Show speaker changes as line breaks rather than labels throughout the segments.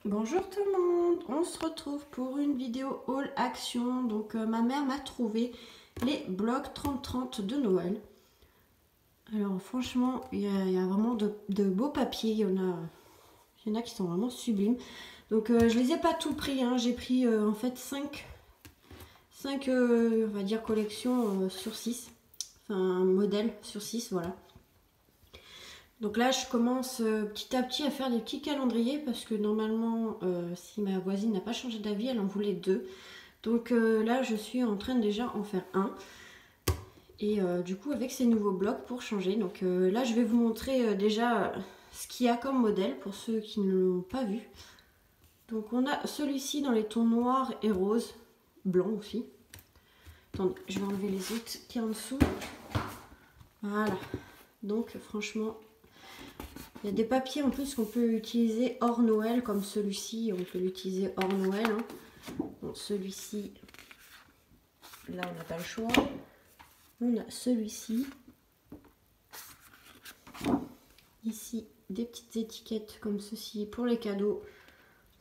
Bonjour tout le monde, on se retrouve pour une vidéo haul action. Donc ma mère m'a trouvé les blocs 30-30 de Noël. Alors franchement, il y a vraiment de beaux papiers, il y en a qui sont vraiment sublimes. Donc je les ai pas tout pris, hein. J'ai pris en fait 5 on va dire collections sur 6. Enfin modèles sur 6, voilà. Donc là, je commence petit à petit à faire des petits calendriers parce que normalement, si ma voisine n'a pas changé d'avis, elle en voulait 2. Donc là, je suis en train de déjà en faire un. Et du coup, avec ces nouveaux blocs pour changer. Donc là, je vais vous montrer déjà ce qu'il y a comme modèle pour ceux qui ne l'ont pas vu. Donc on a celui-ci dans les tons noirs et roses, blanc aussi. Attendez, je vais enlever les autres qui est en dessous. Voilà. Donc franchement, il y a des papiers en plus qu'on peut utiliser hors Noël, comme celui-ci, on peut l'utiliser hors Noël. Hein. Bon, celui-ci, là on n'a pas le choix. On a celui-ci. Ici, des petites étiquettes comme ceci pour les cadeaux.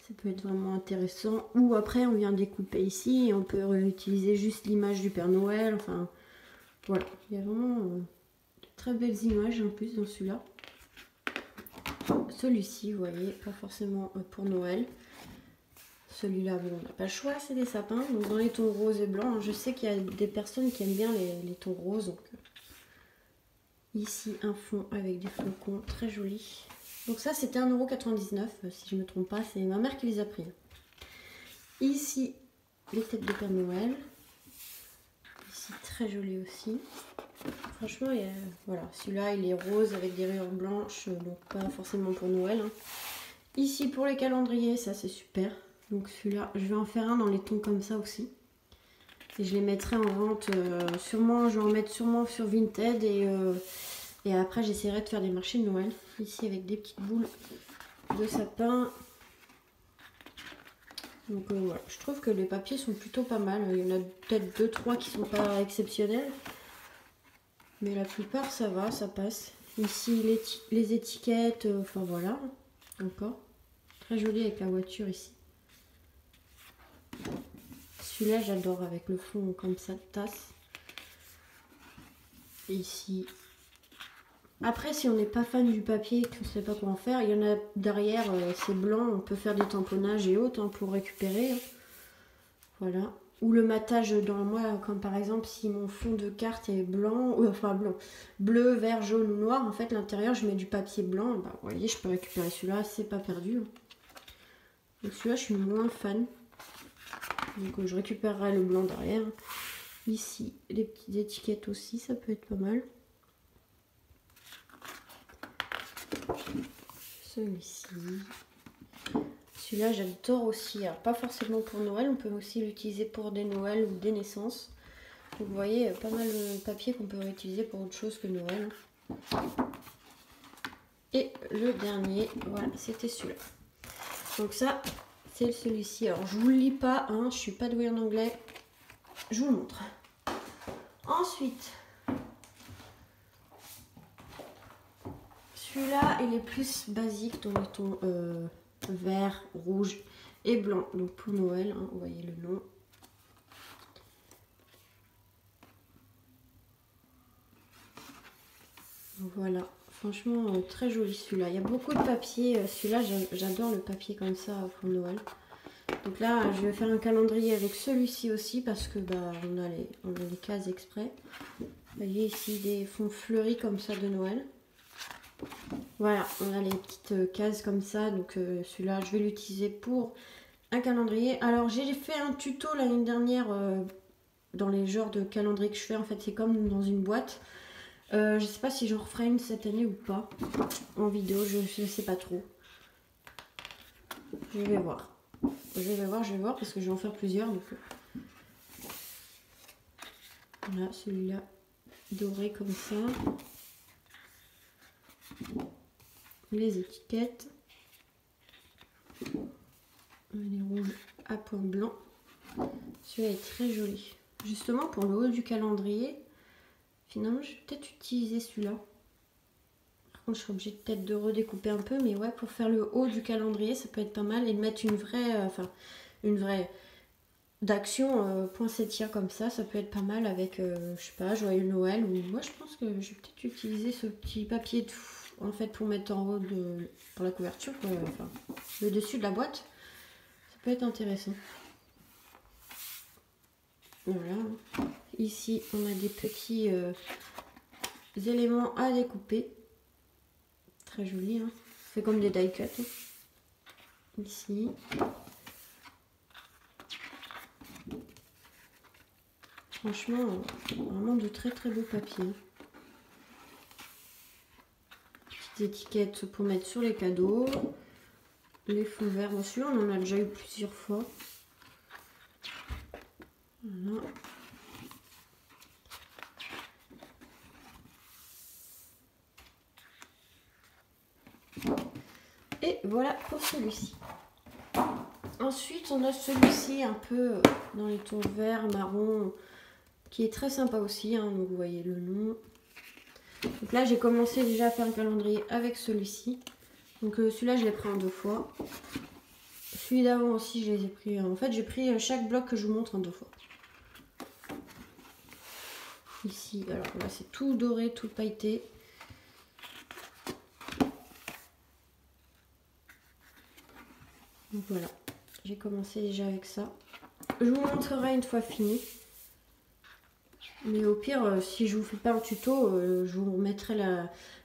Ça peut être vraiment intéressant. Ou après, on vient découper ici et on peut réutiliser juste l'image du Père Noël. Enfin, voilà. Il y a vraiment de très belles images en plus dans celui-là. Celui-ci, vous voyez, pas forcément pour Noël. Celui-là, bon, on n'a pas le choix, c'est des sapins. Donc dans les tons roses et blancs, je sais qu'il y a des personnes qui aiment bien les tons roses. Donc ici, un fond avec des flocons, très joli. Donc ça, c'était 1,99 €, si je ne me trompe pas. C'est ma mère qui les a pris. Ici, les têtes de Père Noël. Ici, très joli aussi. Franchement, voilà, celui-là, il est rose avec des rayures blanches, donc pas forcément pour Noël. Hein. Ici, pour les calendriers, ça c'est super. Donc celui-là, je vais en faire un dans les tons comme ça aussi. Et je les mettrai en vente, sûrement, je vais en mettre sûrement sur Vinted. Et après, j'essaierai de faire des marchés de Noël. Ici, avec des petites boules de sapin. Donc voilà, je trouve que les papiers sont plutôt pas mal. Il y en a peut-être 2-3 qui sont pas exceptionnels. Mais la plupart, ça va, ça passe. Ici, les étiquettes, enfin voilà, encore. Très joli avec la voiture ici. Celui-là, j'adore avec le fond comme ça de tasse. Et ici. Après, si on n'est pas fan du papier et qu'on ne sait pas quoi en faire, il y en a derrière, c'est blanc, on peut faire des tamponnages et autres hein, pour récupérer. Hein. Voilà. Ou le matage dans moi, comme par exemple si mon fond de carte est blanc, enfin blanc, bleu, vert, jaune ou noir, en fait l'intérieur je mets du papier blanc, bah, vous voyez je peux récupérer celui-là, c'est pas perdu. Donc celui-là je suis moins fan, donc je récupérerai le blanc derrière. Ici les petites étiquettes aussi, ça peut être pas mal. Celui-ci. Celui-là j'adore aussi, alors pas forcément pour Noël, on peut aussi l'utiliser pour des Noëls ou des naissances. Donc vous voyez, pas mal de papier qu'on peut réutiliser pour autre chose que Noël. Et le dernier, voilà, c'était celui-là. Donc ça, c'est celui-ci. Alors je vous le lis pas, hein, je suis pas douée en anglais. Je vous le montre. Ensuite, celui-là, il est plus basique dans les tons vert, rouge et blanc. Donc pour Noël, hein, vous voyez le nom. Voilà, franchement très joli celui-là. Il y a beaucoup de papier. Celui-là, j'adore le papier comme ça pour Noël. Donc là, je vais faire un calendrier avec celui-ci aussi parce que bah, on a les cases exprès. Vous voyez ici des fonds fleuris comme ça de Noël. Voilà, on a les petites cases comme ça. Donc celui-là, je vais l'utiliser pour un calendrier. Alors j'ai fait un tuto l'année dernière dans les genres de calendrier que je fais. En fait, c'est comme dans une boîte. Je sais pas si j'en referai une cette année ou pas en vidéo, je sais pas trop. Je vais voir. Je vais voir parce que je vais en faire plusieurs. Donc... Voilà, celui-là doré comme ça. Les étiquettes. Les rouges à point blanc. Celui-là est très joli. Justement pour le haut du calendrier, finalement je vais peut-être utiliser celui-là. contre, je serai obligée peut-être de redécouper un peu. Mais ouais, pour faire le haut du calendrier, ça peut être pas mal. Et de mettre une vraie d'action poinsettia comme ça peut être pas mal avec, je sais pas, Joyeux Noël. Ou moi, je pense que je vais peut-être utiliser ce petit papier en fait pour mettre en haut pour la couverture, enfin, le dessus de la boîte. Ça peut être intéressant. Voilà. Ici, on a des petits éléments à découper. Très joli, hein. C'est comme des die cuts. Ici. Franchement, vraiment de très très beaux papiers. Petites étiquettes pour mettre sur les cadeaux. Les fonds verts, celui-là on en a déjà eu plusieurs fois. Voilà. Et voilà pour celui-ci. Ensuite, on a celui-ci un peu dans les tons verts, marron, qui est très sympa aussi, hein, donc vous voyez le nom. Donc là, j'ai commencé déjà à faire un calendrier avec celui-ci. Donc celui-là, je l'ai pris en 2 fois. Celui d'avant aussi, je les ai pris. En fait, j'ai pris chaque bloc que je vous montre en 2 fois. Ici, alors là, c'est tout doré, tout pailleté. Donc voilà, j'ai commencé déjà avec ça. Je vous montrerai une fois fini. Mais au pire, si je vous fais pas un tuto, je vous remettrai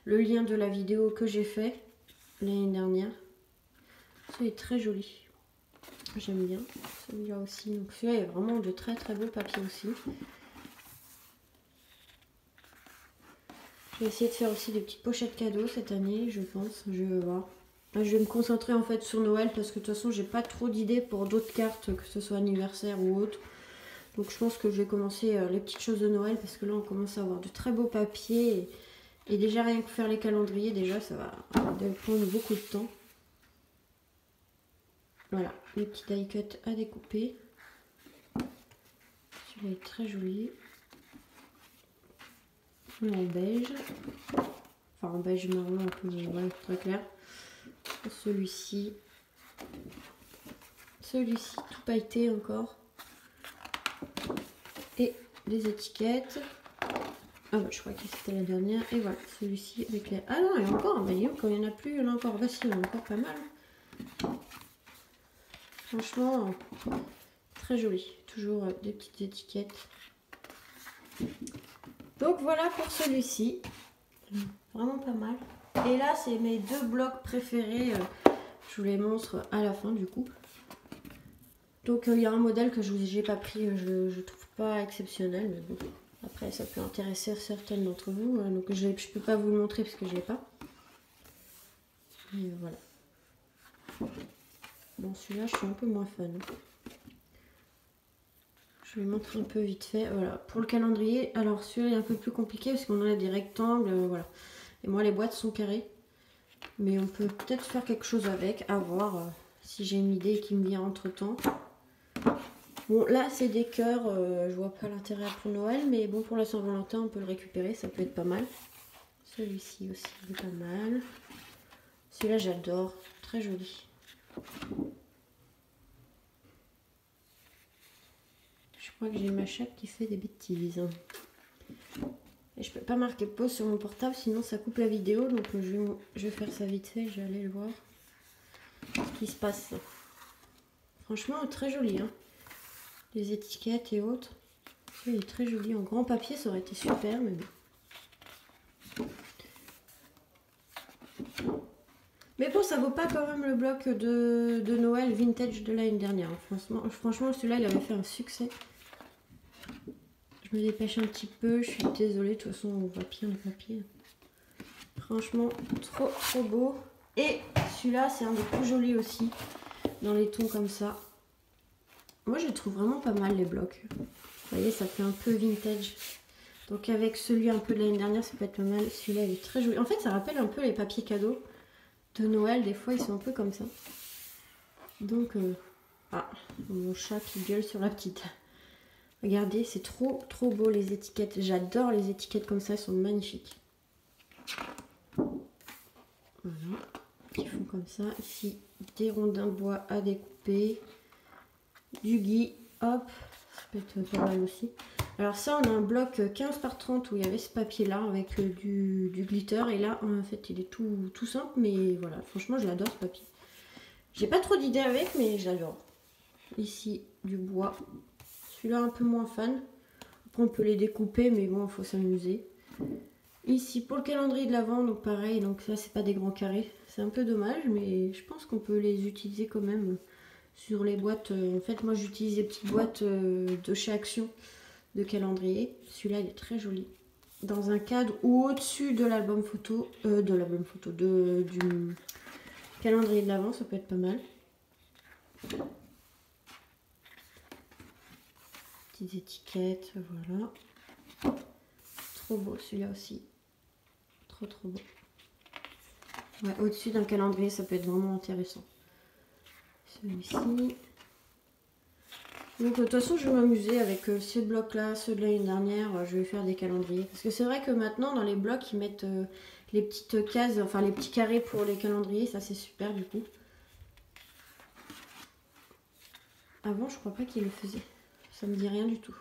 le lien de la vidéo que j'ai fait l'année dernière. Ça est très joli. J'aime bien celui-là aussi. Donc celui-là, il y a vraiment de très très beaux papiers aussi. Je vais essayer de faire aussi des petites pochettes cadeaux cette année, je pense. Je vais voir. Là, je vais me concentrer en fait sur Noël parce que de toute façon, j'ai pas trop d'idées pour d'autres cartes, que ce soit anniversaire ou autre. Donc je pense que je vais commencer les petites choses de Noël parce que là, on commence à avoir de très beaux papiers. Et déjà, rien que faire les calendriers, déjà, ça va prendre beaucoup de temps. Voilà, les petits die cuts à découper. Celui-là est très joli. En beige. Enfin, en beige marron, un peu ouais, très clair. Celui-ci. Celui-ci, tout pailleté encore. Et les étiquettes. Ah bah, je crois que c'était la dernière. Et voilà, celui-ci avec les... Ah non, il y a encore. Bah, quand il n'y en a plus, il y en a encore. Bah si, il y en a encore pas mal. Franchement, très joli. Toujours des petites étiquettes. Donc voilà pour celui-ci. Vraiment pas mal. Et là, c'est mes 2 blocs préférés. Je vous les montre à la fin du coup. Donc il y a un modèle que je n'ai pas pris, je trouve pas exceptionnel. Mais bon, après, ça peut intéresser certaines d'entre vous. Donc je peux pas vous le montrer parce que je l'ai pas. Et voilà. Bon, celui-là, je suis un peu moins fan. Je vais montrer un peu vite fait. Voilà, pour le calendrier. Alors celui-là est un peu plus compliqué parce qu'on a des rectangles. Voilà. Et moi, les boîtes sont carrées. Mais on peut peut-être faire quelque chose avec. À voir si j'ai une idée qui me vient entre temps. Bon, là, c'est des cœurs. Je vois pas l'intérêt pour Noël. Mais bon, pour la Saint-Valentin, on peut le récupérer. Ça peut être pas mal. Celui-ci aussi, il est pas mal. Celui-là, j'adore. Très joli. Je crois que j'ai ma chatte qui fait des bêtises. Et je peux pas marquer pause sur mon portable, sinon ça coupe la vidéo. Donc je vais faire ça vite fait, je vais aller le voir. Ce qui se passe. Franchement, très joli. Hein. Les étiquettes et autres. Il est très joli. En grand papier, ça aurait été super, mais bon. Mais bon, ça vaut pas quand même le bloc de Noël vintage de l'année dernière. Franchement celui-là, il avait fait un succès. Je me dépêche un petit peu, je suis désolée, de toute façon on voit bien le papier. Franchement, trop beau. Et celui-là, c'est un des plus jolis aussi, dans les tons comme ça. Moi, je les trouve vraiment pas mal, les blocs. Vous voyez, ça fait un peu vintage. Donc avec celui un peu de l'année dernière, ça peut être pas mal. Celui-là, il est très joli. En fait, ça rappelle un peu les papiers cadeaux de Noël. Des fois, ils sont un peu comme ça. Donc, ah, mon chat qui gueule sur la petite. Regardez, c'est trop beau les étiquettes. J'adore les étiquettes comme ça, elles sont magnifiques. Voilà, qui font comme ça. Ici, des rondins de bois à découper, du gui, hop, ça peut être pas mal aussi. Alors ça, on a un bloc 15 par 30 où il y avait ce papier-là avec du glitter. Et là, en fait, il est tout simple, mais voilà, franchement, je l'adore ce papier. J'ai pas trop d'idées avec, mais j'adore. Ici, du bois. Celui-là, un peu moins fan. Après, on peut les découper, mais bon, il faut s'amuser. Ici, pour le calendrier de l'Avent, donc pareil, donc ça, c'est pas des grands carrés. C'est un peu dommage, mais je pense qu'on peut les utiliser quand même sur les boîtes. En fait, moi, j'utilise des petites boîtes de chez Action de calendrier. Celui-là, il est très joli. Dans un cadre ou au-dessus de l'album photo, du calendrier de l'Avent, ça peut être pas mal. Petites étiquettes, voilà. Trop beau celui-là aussi. Trop beau. Ouais, au-dessus d'un calendrier, ça peut être vraiment intéressant. Celui-ci. Donc de toute façon, je vais m'amuser avec ces blocs-là, ceux de l'année dernière. Je vais faire des calendriers. Parce que c'est vrai que maintenant, dans les blocs, ils mettent les petites cases, enfin les petits carrés pour les calendriers. Ça, c'est super du coup. Avant, je crois pas qu'ils le faisaient. Ça me dit rien du tout.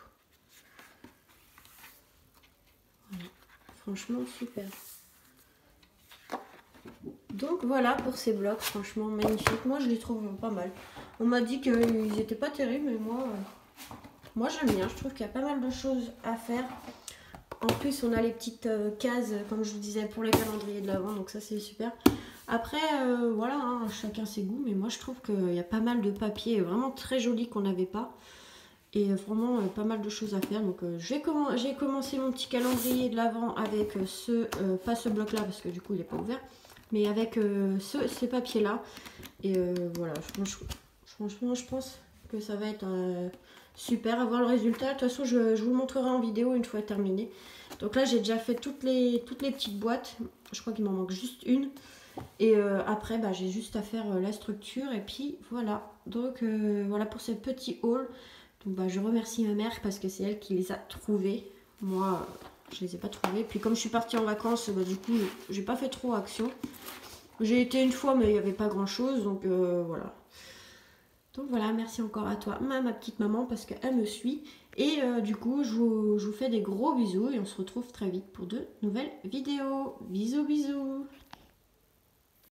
Voilà. Franchement, super. Donc voilà pour ces blocs, franchement magnifiques. Moi, je les trouve pas mal. On m'a dit qu'ils n'étaient pas terribles, mais moi j'aime bien. Je trouve qu'il y a pas mal de choses à faire. En plus, on a les petites cases, comme je vous disais, pour les calendriers de l'Avent. Donc ça, c'est super. Après, voilà, hein, chacun ses goûts. Mais moi, je trouve qu'il y a pas mal de papier vraiment très joli qu'on n'avait pas. Et vraiment, pas mal de choses à faire. Donc j'ai commencé mon petit calendrier de l'Avent avec pas ce bloc-là, parce que du coup, il n'est pas ouvert. Mais avec ces papiers-là. Et voilà, franchement, je pense que ça va être super à voir le résultat. De toute façon, je vous le montrerai en vidéo une fois terminé. Donc là, j'ai déjà fait toutes les petites boîtes. Je crois qu'il m'en manque juste une. Et après, bah, j'ai juste à faire la structure. Et puis voilà. Donc voilà pour ce petit haul. Donc bah, je remercie ma mère parce que c'est elle qui les a trouvés. Moi, je les ai pas trouvés. Puis comme je suis partie en vacances, bah, du coup, j'ai pas fait trop action. J'ai été une fois, mais il n'y avait pas grand chose. Donc voilà. Donc voilà, merci encore à toi, ma petite maman, parce qu'elle me suit. Et du coup, je vous fais des gros bisous et on se retrouve très vite pour de nouvelles vidéos. Bisous, bisous.